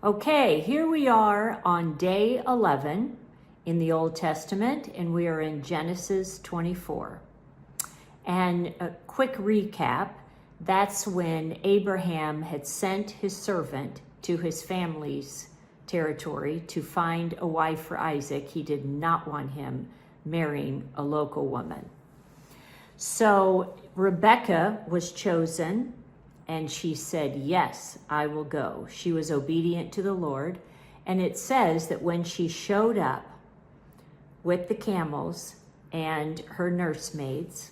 Okay, here we are on day 11 in the Old Testament, and we are in Genesis 24. And a quick recap, that's when Abraham had sent his servant to his family's territory to find a wife for Isaac. He did not want him marrying a local woman. So Rebekah was chosen, and she said, yes, I will go. She was obedient to the Lord. And it says that when she showed up with the camels and her nursemaids,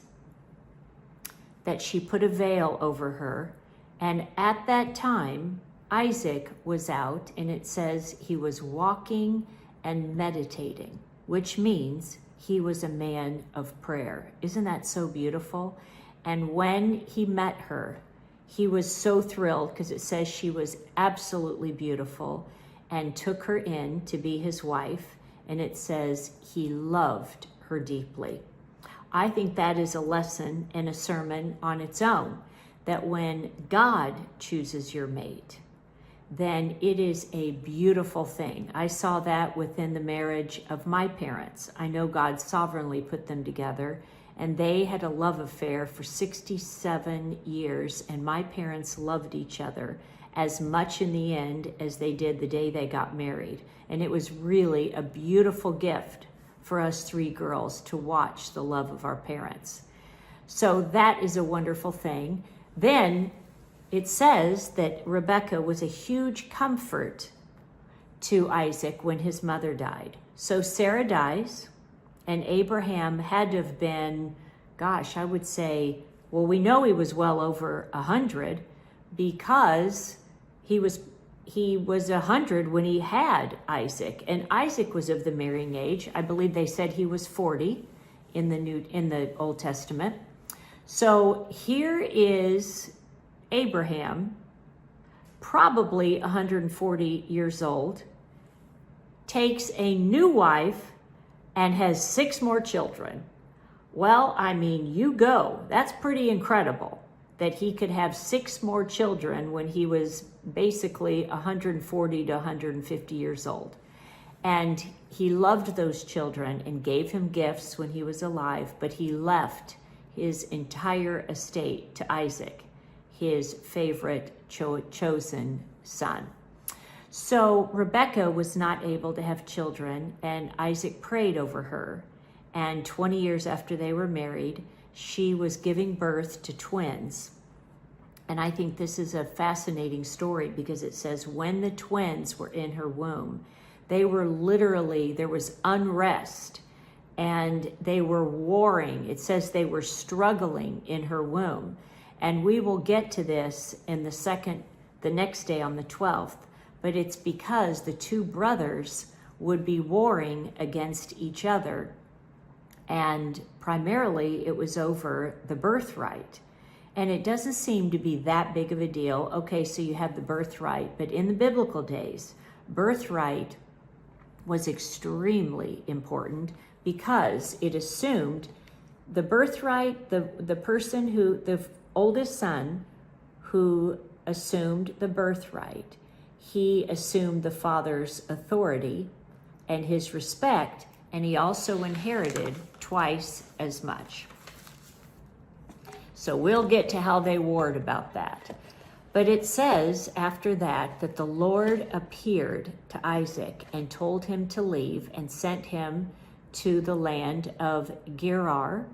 that she put a veil over her. And at that time, Isaac was out, and it says he was walking and meditating, which means he was a man of prayer. Isn't that so beautiful? And when he met her, he was so thrilled because it says she was absolutely beautiful and took her in to be his wife. And it says he loved her deeply. I think that is a lesson and a sermon on its own, that when God chooses your mate, then it is a beautiful thing. I saw that within the marriage of my parents. I know God sovereignly put them together, and they had a love affair for 67 years, and my parents loved each other as much in the end as they did the day they got married. And it was really a beautiful gift for us three girls to watch the love of our parents. So that is a wonderful thing. Then it says that Rebekah was a huge comfort to Isaac when his mother died. So Sarah dies, and Abraham had to have been, I would say, well, we know he was well over 100 because he was 100 when he had Isaac, and Isaac was of the marrying age. I believe they said he was 40 in the Old Testament. So here is Abraham, probably 140 years old, takes a new wife and has 6 more children. Well, I mean, you go. That's pretty incredible that he could have 6 more children when he was basically 140 to 150 years old. And he loved those children and gave him gifts when he was alive, but he left his entire estate to Isaac, his favorite chosen son. So Rebekah was not able to have children, and Isaac prayed over her. And 20 years after they were married, she was giving birth to twins. And I think this is a fascinating story because it says when the twins were in her womb, they were literally, there was unrest and they were warring. It says they were struggling in her womb. And we will get to this in the next day on the 12th. But it's because the 2 brothers would be warring against each other. And primarily it was over the birthright. And it doesn't seem to be that big of a deal. Okay, so you have the birthright, but in the biblical days, birthright was extremely important because it assumed the birthright, the person who, the oldest son who assumed the birthright, he assumed the father's authority and his respect, and he also inherited twice as much. So we'll get to how they warred about that. But it says after that the Lord appeared to Isaac and told him to leave and sent him to the land of Gerar,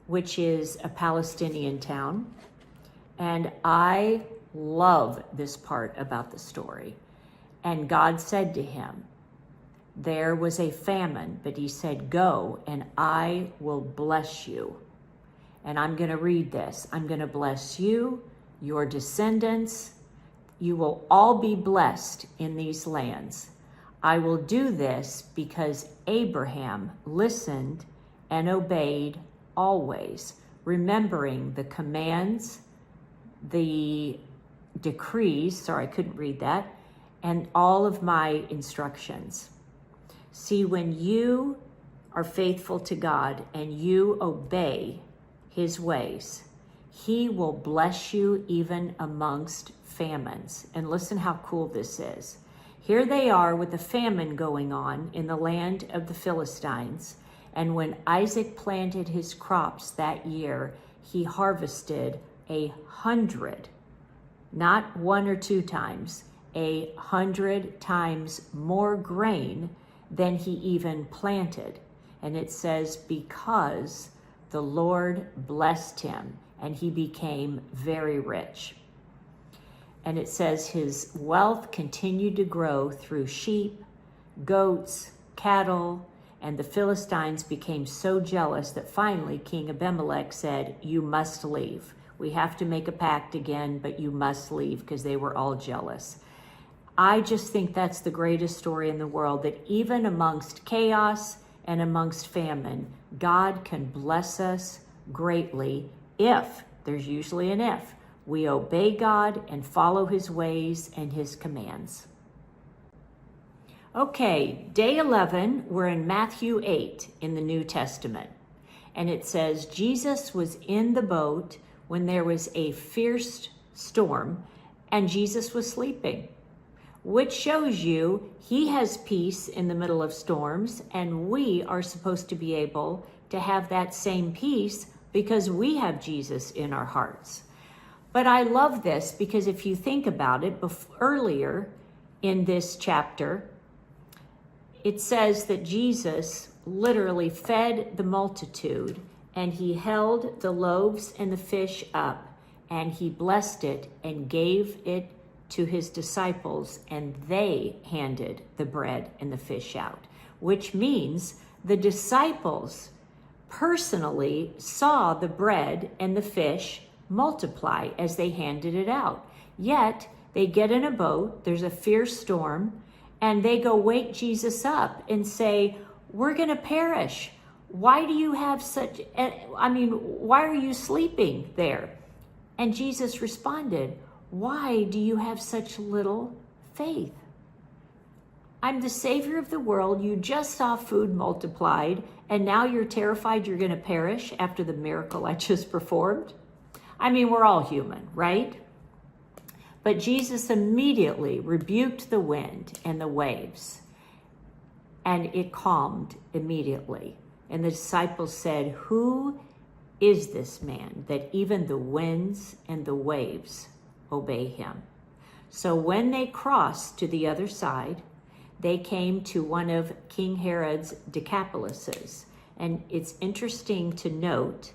which is a Palestinian town. And I love this part about the story. And God said to him, there was a famine, but he said, go and I will bless you. And I'm going to read this. I'm going to bless you, your descendants. You will all be blessed in these lands. I will do this because Abraham listened and obeyed always, remembering the commands, the decrees, I couldn't read that, and all of my instructions. See, when you are faithful to God and you obey his ways, he will bless you even amongst famines. And listen how cool this is. Here they are with a famine going on in the land of the Philistines. And when Isaac planted his crops that year, he harvested 100, not 1 or 2 times, 100 times more grain than he even planted. And it says, because the Lord blessed him and he became very rich. And it says his wealth continued to grow through sheep, goats, cattle, and the Philistines became so jealous that finally King Abimelech said, you must leave. We have to make a pact again, but you must leave, because they were all jealous. I just think that's the greatest story in the world, that even amongst chaos and amongst famine, God can bless us greatly if, there's usually an if, we obey God and follow his ways and his commands. Okay, day 11, we're in Matthew 8 in the New Testament. And it says, Jesus was in the boat when there was a fierce storm and Jesus was sleeping, which shows you he has peace in the middle of storms, and we are supposed to be able to have that same peace because we have Jesus in our hearts. But I love this because if you think about it, earlier in this chapter, it says that Jesus literally fed the multitude, and he held the loaves and the fish up, and he blessed it and gave it to his disciples, and they handed the bread and the fish out, which means the disciples personally saw the bread and the fish multiply as they handed it out. Yet they get in a boat, there's a fierce storm, and they go wake Jesus up and say, we're going to perish. Why do you have such, why are you sleeping there? And Jesus responded, why do you have such little faith? I'm the Savior of the world. You just saw food multiplied, and now you're terrified you're going to perish after the miracle I just performed. We're all human, right? But Jesus immediately rebuked the wind and the waves, and it calmed immediately. And the disciples said, who is this man that even the winds and the waves obey him? So when they crossed to the other side, they came to one of King Herod's Decapolises. And it's interesting to note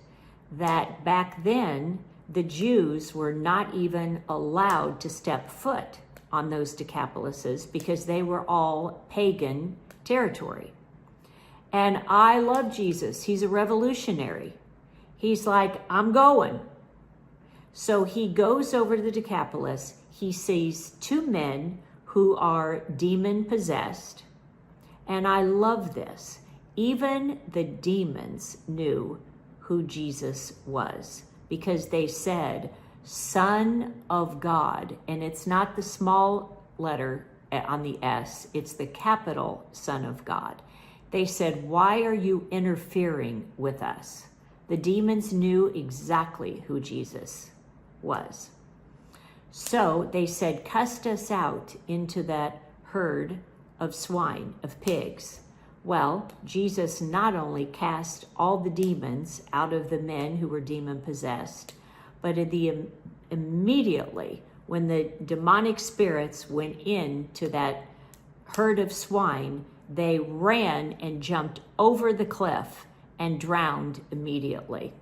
that back then, the Jews were not even allowed to step foot on those Decapolises because they were all pagan territory. And I love Jesus. He's a revolutionary. He's like, I'm going. So he goes over to the Decapolis. He sees 2 men who are demon possessed. And I love this. Even the demons knew who Jesus was, because they said, Son of God. And it's not the small letter on the S, it's the capital Son of God. They said, why are you interfering with us? The demons knew exactly who Jesus was. So they said, cast us out into that herd of swine, of pigs. Well, Jesus not only cast all the demons out of the men who were demon possessed, but immediately when the demonic spirits went into that herd of swine, they ran and jumped over the cliff and drowned immediately.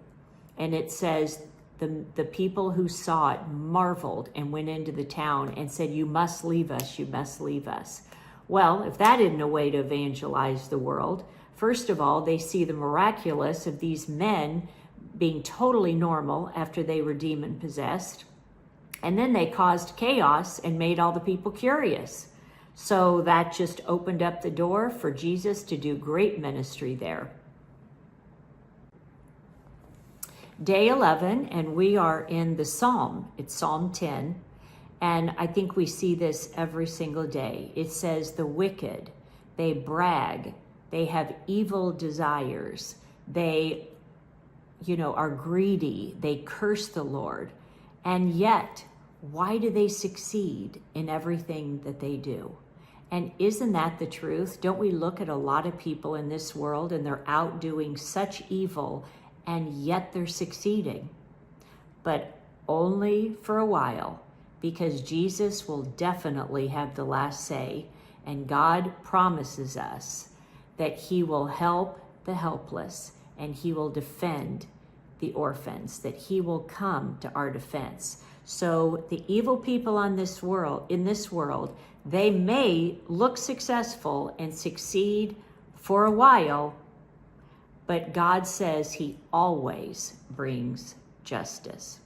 And it says the people who saw it marveled and went into the town and said, you must leave us, you must leave us. Well, if that isn't a way to evangelize the world, first of all, they see the miraculous of these men being totally normal after they were demon possessed. And then they caused chaos and made all the people curious. So that just opened up the door for Jesus to do great ministry there. Day 11, and we are in the Psalm. It's Psalm 10. And I think we see this every single day. It says the wicked, they brag, they have evil desires, they, are greedy, they curse the Lord. And yet, why do they succeed in everything that they do? And isn't that the truth? Don't we look at a lot of people in this world and they're out doing such evil and yet they're succeeding? But only for a while, because Jesus will definitely have the last say, and God promises us that he will help the helpless and he will defend the orphans, that he will come to our defense. So the evil people in this world, they may look successful and succeed for a while, but God says he always brings justice.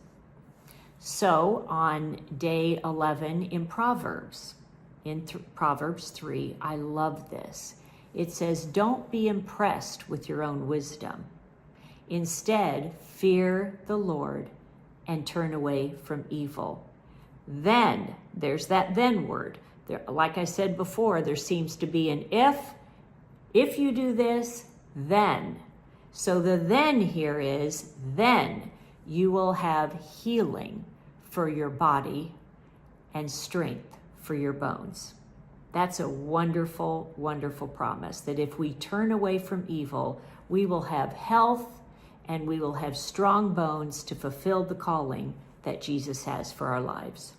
So on day 11 in Proverbs 3, I love this. It says, don't be impressed with your own wisdom. Instead, fear the Lord and turn away from evil. Then, there's that then word. There, like I said before, there seems to be an if. If you do this, then. So the then here is, then you will have healing for your body and strength for your bones. That's a wonderful, wonderful promise, that if we turn away from evil, we will have health and we will have strong bones to fulfill the calling that Jesus has for our lives.